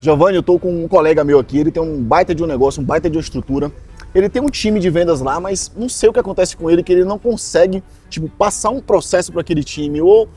Giovanni, eu tô com um colega meu aqui, ele tem um baita de um negócio, um baita de uma estrutura. Ele tem um time de vendas lá, mas não sei o que acontece com ele, que ele não consegue, passar um processo para aquele time. Ou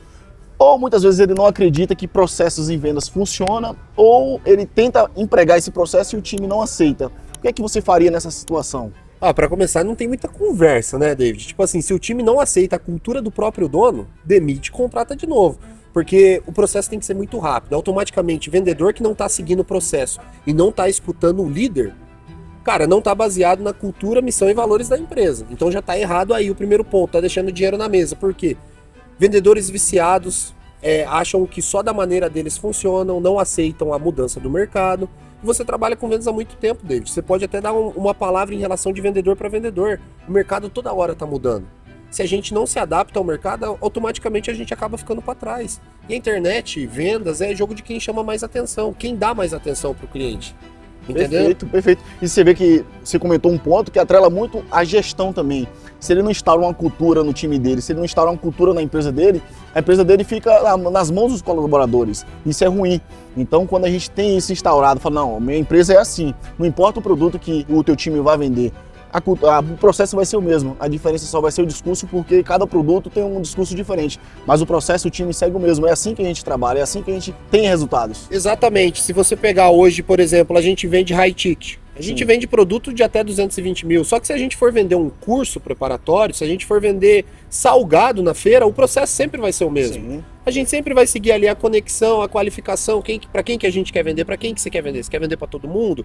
muitas vezes ele não acredita que processos em vendas funcionam, ou ele tenta empregar esse processo e o time não aceita. O que é que você faria nessa situação? Para começar, não tem muita conversa, né, David? Tipo assim, se o time não aceita a cultura do próprio dono, demite e contrata de novo. Porque o processo tem que ser muito rápido. Automaticamente, vendedor que não está seguindo o processo e não está escutando o líder, cara, não está baseado na cultura, missão e valores da empresa. Então já está errado aí o primeiro ponto, tá deixando dinheiro na mesa. Por quê? Vendedores viciados acham que só da maneira deles funcionam, não aceitam a mudança do mercado. Você trabalha com vendas há muito tempo, David. Você pode até dar uma palavra em relação de vendedor para vendedor. O mercado toda hora está mudando. Se a gente não se adapta ao mercado, automaticamente a gente acaba ficando para trás. E a internet, vendas, é jogo de quem chama mais atenção, quem dá mais atenção para o cliente. Entendeu? Perfeito, perfeito. E você vê que você comentou um ponto que atrela muito a gestão também. Se ele não instaura uma cultura no time dele, se ele não instaura uma cultura na empresa dele, a empresa dele fica nas mãos dos colaboradores. Isso é ruim. Então, quando a gente tem isso instaurado, fala, não, minha empresa é assim, não importa o produto que o teu time vai vender, o processo vai ser o mesmo, a diferença só vai ser o discurso, porque cada produto tem um discurso diferente, mas o processo, o time segue o mesmo, é assim que a gente trabalha, é assim que a gente tem resultados. Exatamente, se você pegar hoje, por exemplo, a gente vende high ticket, a gente vende produto de até 220 mil, só que se a gente for vender um curso preparatório, se a gente for vender salgado na feira, o processo sempre vai ser o mesmo. Sim. A gente sempre vai seguir ali a conexão, a qualificação, para quem que a gente quer vender, para quem que você quer vender? Você quer vender para todo mundo?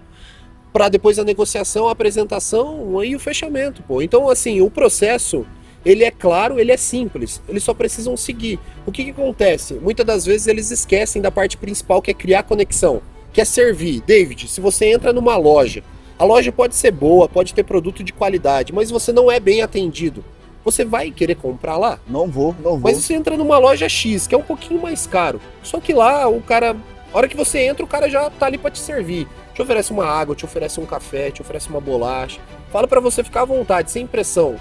Para depois a negociação, a apresentação e o fechamento, pô. Então, assim, o processo, ele é claro, ele é simples, eles só precisam seguir. O que acontece? Muitas das vezes eles esquecem da parte principal, que é criar conexão, que é servir. David, se você entra numa loja, a loja pode ser boa, pode ter produto de qualidade, mas você não é bem atendido. Você vai querer comprar lá? Não vou. Mas você entra numa loja X, que é um pouquinho mais caro. Só que lá, a hora que você entra, o cara já tá ali para te servir. Te oferece uma água, te oferece um café, te oferece uma bolacha. Fala para você ficar à vontade, sem pressão.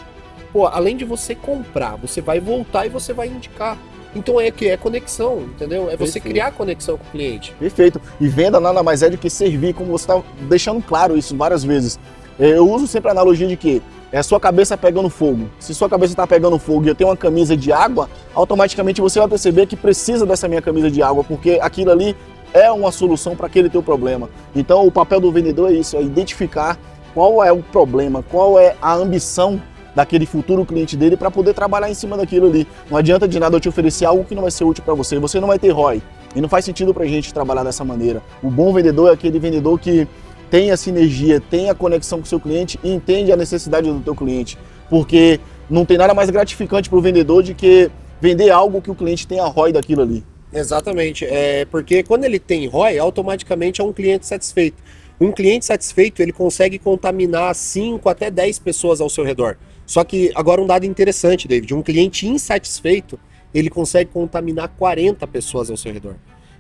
Pô, além de você comprar, você vai voltar e você vai indicar. Então é conexão, entendeu? É você criar conexão com o cliente. Perfeito. E venda nada mais é do que servir, como você está deixando claro isso várias vezes. Eu uso sempre a analogia de que é a sua cabeça pegando fogo. Se sua cabeça está pegando fogo e eu tenho uma camisa de água, automaticamente você vai perceber que precisa dessa minha camisa de água, porque aquilo ali é uma solução para aquele teu problema. Então o papel do vendedor é isso, é identificar qual é o problema, qual é a ambição daquele futuro cliente dele para poder trabalhar em cima daquilo ali. Não adianta de nada eu te oferecer algo que não vai ser útil para você, você não vai ter ROI. E não faz sentido para a gente trabalhar dessa maneira. O bom vendedor é aquele vendedor que tem a sinergia, tem a conexão com o seu cliente e entende a necessidade do teu cliente. Porque não tem nada mais gratificante para o vendedor do que vender algo que o cliente tenha ROI daquilo ali. Exatamente, porque quando ele tem ROI, automaticamente é um cliente satisfeito. Um cliente satisfeito, ele consegue contaminar 5 até 10 pessoas ao seu redor. Só que agora um dado interessante, David, um cliente insatisfeito, ele consegue contaminar 40 pessoas ao seu redor.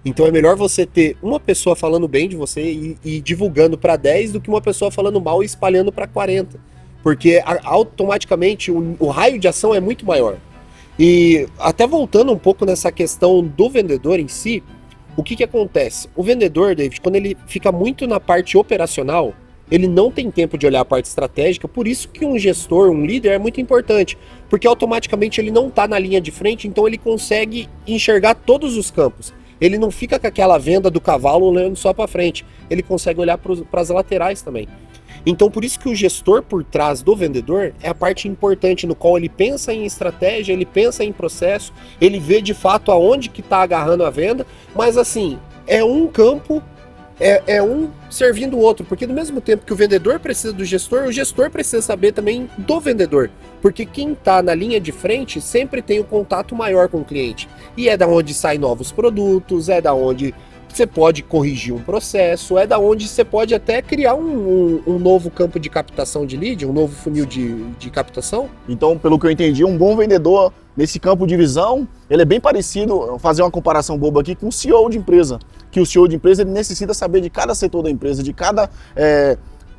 Então é melhor você ter uma pessoa falando bem de você e divulgando para 10 do que uma pessoa falando mal e espalhando para 40. Porque automaticamente o raio de ação é muito maior. E até voltando um pouco nessa questão do vendedor em si, o que acontece? O vendedor, David, quando ele fica muito na parte operacional, ele não tem tempo de olhar a parte estratégica, por isso que um gestor, um líder é muito importante, porque automaticamente ele não está na linha de frente, então ele consegue enxergar todos os campos. Ele não fica com aquela venda do cavalo olhando só para frente, ele consegue olhar para as laterais também. Então, por isso que o gestor por trás do vendedor é a parte importante, no qual ele pensa em estratégia, ele pensa em processo, ele vê de fato aonde que está agarrando a venda, mas assim, é um campo, é um servindo o outro, porque do mesmo tempo que o vendedor precisa do gestor, o gestor precisa saber também do vendedor, porque quem está na linha de frente sempre tem um contato maior com o cliente, e é da onde saem novos produtos, é da onde você pode corrigir um processo, é da onde você pode até criar um novo campo de captação de lead, um novo funil de captação. Então, pelo que eu entendi, um bom vendedor nesse campo de visão, ele é bem parecido, fazer uma comparação boba aqui, com o CEO de empresa. Que o CEO de empresa ele necessita saber de cada setor da empresa, de cada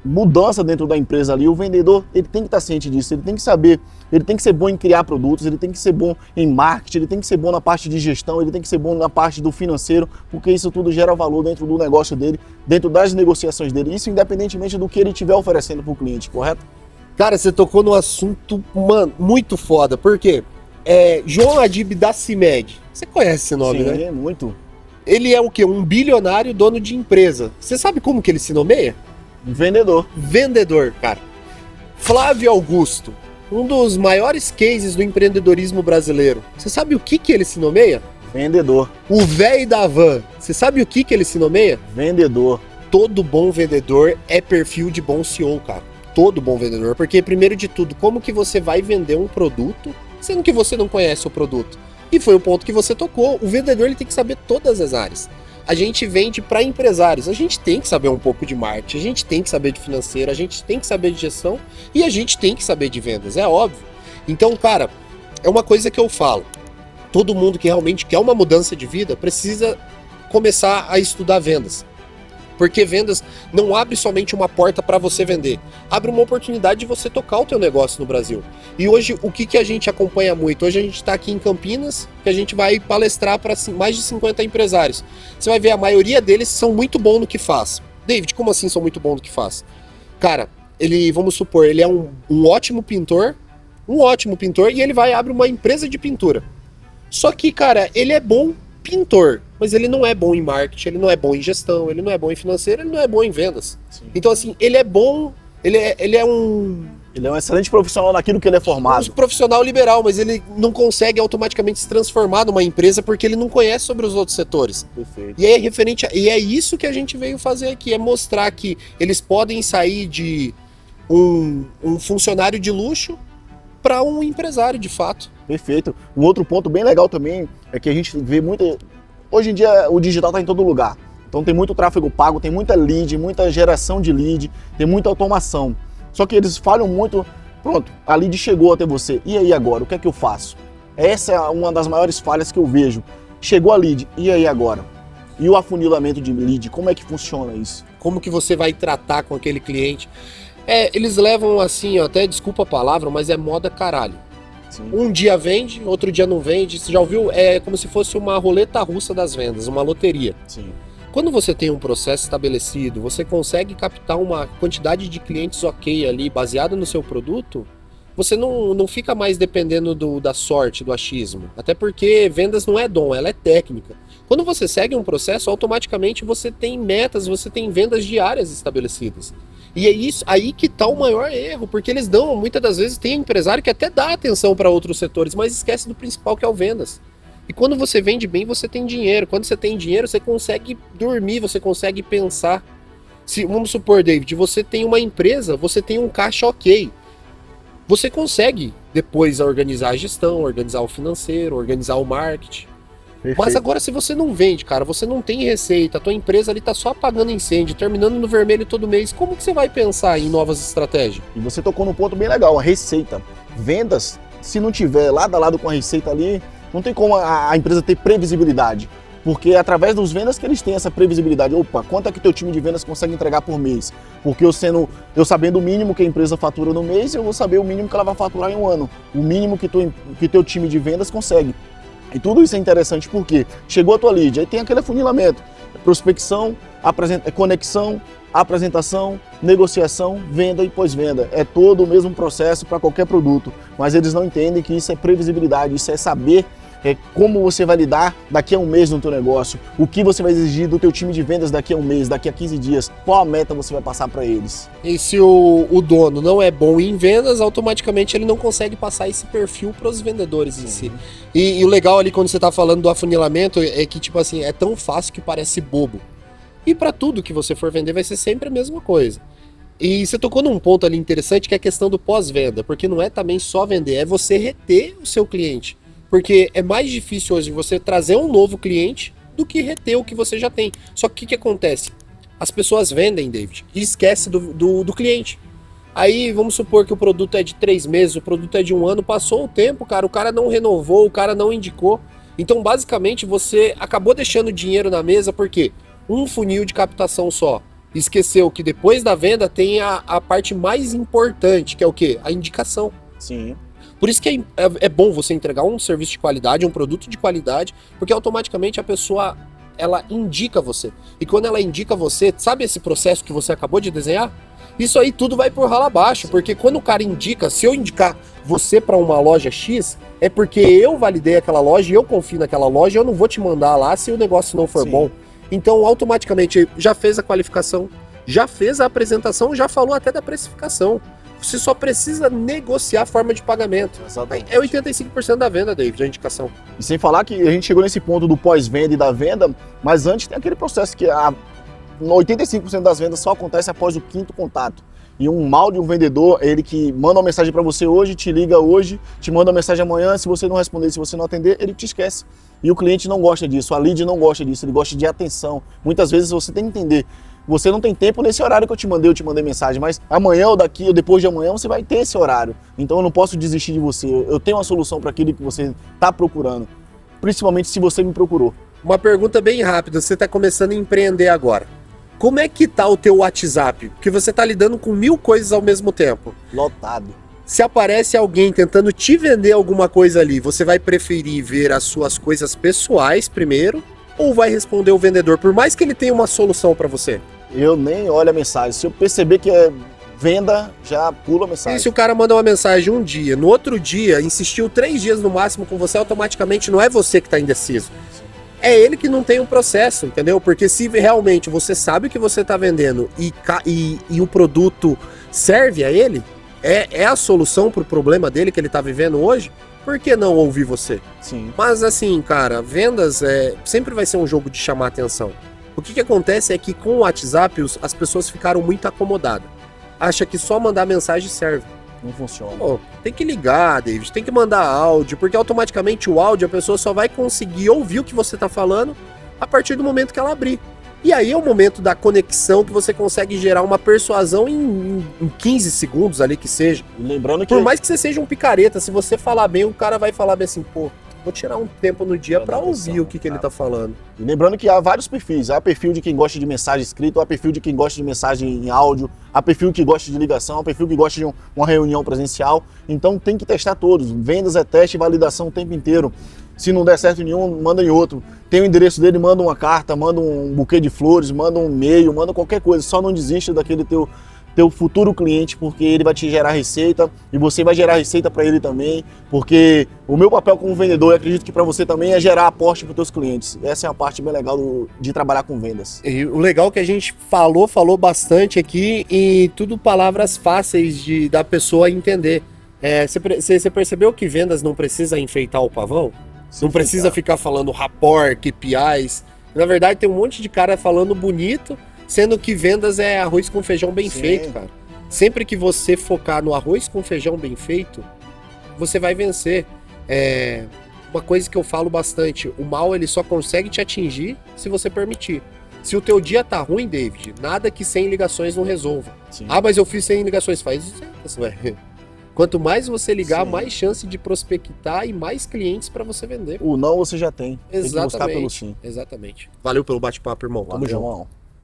mudança dentro da empresa ali, o vendedor ele tem que estar ciente disso, ele tem que saber, ele tem que ser bom em criar produtos, ele tem que ser bom em marketing, ele tem que ser bom na parte de gestão, ele tem que ser bom na parte do financeiro, porque isso tudo gera valor dentro do negócio dele, dentro das negociações dele, isso independentemente do que ele estiver oferecendo para o cliente, correto? Cara, você tocou num assunto, mano, muito foda. Por quê? João Adib da CIMED. Você conhece esse nome, Sim, né? muito. Ele é o quê? Um bilionário dono de empresa. Você sabe como que ele se nomeia? Vendedor. Vendedor, cara. Flávio Augusto, um dos maiores cases do empreendedorismo brasileiro. Você sabe o que ele se nomeia? Vendedor. O velho da van. Você sabe o que ele se nomeia? Vendedor. Todo bom vendedor é perfil de bom CEO, cara. Todo bom vendedor. Porque, primeiro de tudo, como que você vai vender um produto sendo que você não conhece o produto? E foi o ponto que você tocou. O vendedor ele tem que saber todas as áreas. A gente vende para empresários. A gente tem que saber um pouco de marketing, a gente tem que saber de financeiro, a gente tem que saber de gestão e a gente tem que saber de vendas, é óbvio. Então, cara, é uma coisa que eu falo. Todo mundo que realmente quer uma mudança de vida precisa começar a estudar vendas. Porque vendas não abre somente uma porta para você vender, abre uma oportunidade de você tocar o teu negócio no Brasil. E hoje, o que a gente acompanha muito? Hoje a gente está aqui em Campinas, que a gente vai palestrar para mais de 50 empresários. Você vai ver, a maioria deles são muito bons no que faz. David, como assim são muito bons no que faz? Cara, vamos supor, ele é um ótimo pintor, e ele vai abrir uma empresa de pintura. Só que, cara, ele é bom pintor, mas ele não é bom em marketing, ele não é bom em gestão, ele não é bom em financeiro, ele não é bom em vendas. Sim. Então, assim, ele é bom, ele é um excelente profissional naquilo que ele é formado. Um profissional liberal, mas ele não consegue automaticamente se transformar numa empresa porque ele não conhece sobre os outros setores. Perfeito. E é isso que a gente veio fazer aqui, é mostrar que eles podem sair de um funcionário de luxo para um empresário de fato. Perfeito. Um outro ponto bem legal também é que a gente vê muito... Hoje em dia o digital está em todo lugar. Então tem muito tráfego pago, tem muita lead, muita geração de lead, tem muita automação. Só que eles falham muito. Pronto, a lead chegou até você. E aí agora? O que é que eu faço? Essa é uma das maiores falhas que eu vejo. Chegou a lead. E aí agora? E o afunilamento de lead? Como é que funciona isso? Como que você vai tratar com aquele cliente? Eles levam assim, até desculpa a palavra, mas é moda caralho. Sim. Um dia vende, outro dia não vende. Você já ouviu? É como se fosse uma roleta russa das vendas, uma loteria. Sim. Quando você tem um processo estabelecido, você consegue captar uma quantidade de clientes ok ali, baseado no seu produto, você não fica mais dependendo da sorte, do achismo. Até porque vendas não é dom, ela é técnica. Quando você segue um processo, automaticamente você tem metas, você tem vendas diárias estabelecidas. E é isso aí que está o maior erro, porque eles dão, muitas das vezes tem empresário que até dá atenção para outros setores, mas esquece do principal, que é o vendas. E quando você vende bem, você tem dinheiro. Quando você tem dinheiro, você consegue dormir, você consegue pensar. Vamos supor, David, você tem uma empresa, você tem um caixa ok. Você consegue depois organizar a gestão, organizar o financeiro, organizar o marketing. Perfeito. Mas agora, se você não vende, cara, você não tem receita, a tua empresa ali tá só apagando incêndio, terminando no vermelho todo mês, como que você vai pensar em novas estratégias? E você tocou num ponto bem legal, a receita. Vendas, se não tiver lado a lado com a receita ali, não tem como a empresa ter previsibilidade. Porque é através dos vendas que eles têm essa previsibilidade. Opa, quanto é que teu time de vendas consegue entregar por mês? Porque eu sabendo o mínimo que a empresa fatura no mês, eu vou saber o mínimo que ela vai faturar em um ano. O mínimo que teu time de vendas consegue. E tudo isso é interessante porque chegou a tua lead, aí tem aquele afunilamento, prospecção, conexão, apresentação, negociação, venda e pós-venda. É todo o mesmo processo para qualquer produto, mas eles não entendem que isso é previsibilidade, isso é saber como você vai lidar daqui a um mês no teu negócio, o que você vai exigir do teu time de vendas daqui a um mês, daqui a 15 dias, qual a meta você vai passar para eles. E se o dono não é bom em vendas, automaticamente ele não consegue passar esse perfil para os vendedores em si. E o legal ali quando você está falando do afunilamento é que, tipo assim, é tão fácil que parece bobo. E para tudo que você for vender vai ser sempre a mesma coisa. E você tocou num ponto ali interessante que é a questão do pós-venda, porque não é também só vender, é você reter o seu cliente. Porque é mais difícil hoje você trazer um novo cliente do que reter o que você já tem. Só que o que acontece? As pessoas vendem, David, e esquecem do cliente. Aí vamos supor que o produto é de 3 meses, o produto é de 1 ano, passou o tempo, cara, o cara não renovou, o cara não indicou. Então basicamente você acabou deixando dinheiro na mesa porque um funil de captação só. esqueceu que depois da venda tem a parte mais importante, que é o quê? A indicação. Sim. Por isso que é bom você entregar um serviço de qualidade, um produto de qualidade, porque automaticamente a pessoa, ela indica você. E quando ela indica você, sabe esse processo que você acabou de desenhar? Isso aí tudo vai por ralo abaixo, porque quando o cara indica, se eu indicar você para uma loja X, é porque eu validei aquela loja e eu confio naquela loja, eu não vou te mandar lá se o negócio não for bom. Então, automaticamente, já fez a qualificação, já fez a apresentação, já falou até da precificação. Você só precisa negociar a forma de pagamento. Exatamente. É 85% da venda, David, a indicação. E sem falar que a gente chegou nesse ponto do pós-venda e da venda, mas antes tem aquele processo que 85% das vendas só acontece após o 5º contato. E um mal de um vendedor, ele que manda uma mensagem para você hoje, te liga hoje, te manda uma mensagem amanhã, se você não responder, se você não atender, ele te esquece. E o cliente não gosta disso, a lead não gosta disso, ele gosta de atenção. Muitas vezes você tem que entender, você não tem tempo nesse horário que eu te mandei mensagem, mas amanhã ou daqui ou depois de amanhã você vai ter esse horário. Então eu não posso desistir de você, eu tenho uma solução para aquilo que você está procurando, principalmente se você me procurou. Uma pergunta bem rápida, você está começando a empreender agora. Como é que tá o teu WhatsApp? Porque você tá lidando com 1000 coisas ao mesmo tempo. Lotado. Se aparece alguém tentando te vender alguma coisa ali, você vai preferir ver as suas coisas pessoais primeiro ou vai responder o vendedor, por mais que ele tenha uma solução para você? Eu nem olho a mensagem. Se eu perceber que é venda, já pula a mensagem. E se o cara manda uma mensagem um dia, no outro dia, insistiu 3 dias no máximo com você, automaticamente não é você que tá indeciso. É ele que não tem um processo, entendeu? Porque se realmente você sabe o que você está vendendo e o produto serve a ele, é a solução para o problema dele que ele está vivendo hoje, por que não ouvir você? Sim. Mas assim, cara, vendas sempre vai ser um jogo de chamar atenção. O que acontece é que com o WhatsApp as pessoas ficaram muito acomodadas. Acha que só mandar mensagem serve. Não funciona. Pô, tem que ligar, David, tem que mandar áudio, porque automaticamente o áudio a pessoa só vai conseguir ouvir o que você está falando a partir do momento que ela abrir. E aí é o momento da conexão que você consegue gerar uma persuasão em 15 segundos ali que seja. Lembrando que... Por mais que você seja um picareta, se você falar bem, o cara vai falar bem assim, pô, vou tirar um tempo no dia para ouvir o que ele tá falando. E lembrando que há vários perfis. Há perfil de quem gosta de mensagem escrita, há perfil de quem gosta de mensagem em áudio, há perfil que gosta de ligação, há perfil que gosta de uma reunião presencial. Então tem que testar todos. Vendas é teste e validação o tempo inteiro. Se não der certo em nenhum, manda em outro. Tem o endereço dele, manda uma carta, manda um buquê de flores, manda um e-mail, manda qualquer coisa. Só não desista daquele teu futuro cliente, porque ele vai te gerar receita e você vai gerar receita para ele também, porque o meu papel como vendedor, eu acredito que para você também, é gerar aporte para os teus clientes. Essa é a parte bem legal de trabalhar com vendas. E o legal é que a gente falou bastante aqui e tudo palavras fáceis da pessoa entender. Você percebeu que vendas não precisa enfeitar o pavão? Não precisa ficar falando rapport, KPIs. Na verdade, tem um monte de cara falando bonito, sendo que vendas é arroz com feijão bem feito, cara. Sempre que você focar no arroz com feijão bem feito, você vai vencer. Uma coisa que eu falo bastante, o mal ele só consegue te atingir se você permitir. Se o teu dia tá ruim, David, nada que 100 ligações não resolva. Sim. Ah, mas eu fiz 100 ligações, faz isso, ué. Quanto mais você ligar, Sim. mais chance de prospectar e mais clientes para você vender. O não você já tem. Tem que buscar pelo Exatamente. sim. Exatamente. Valeu pelo bate-papo, irmão. Tamo Valeu, junto. irmão.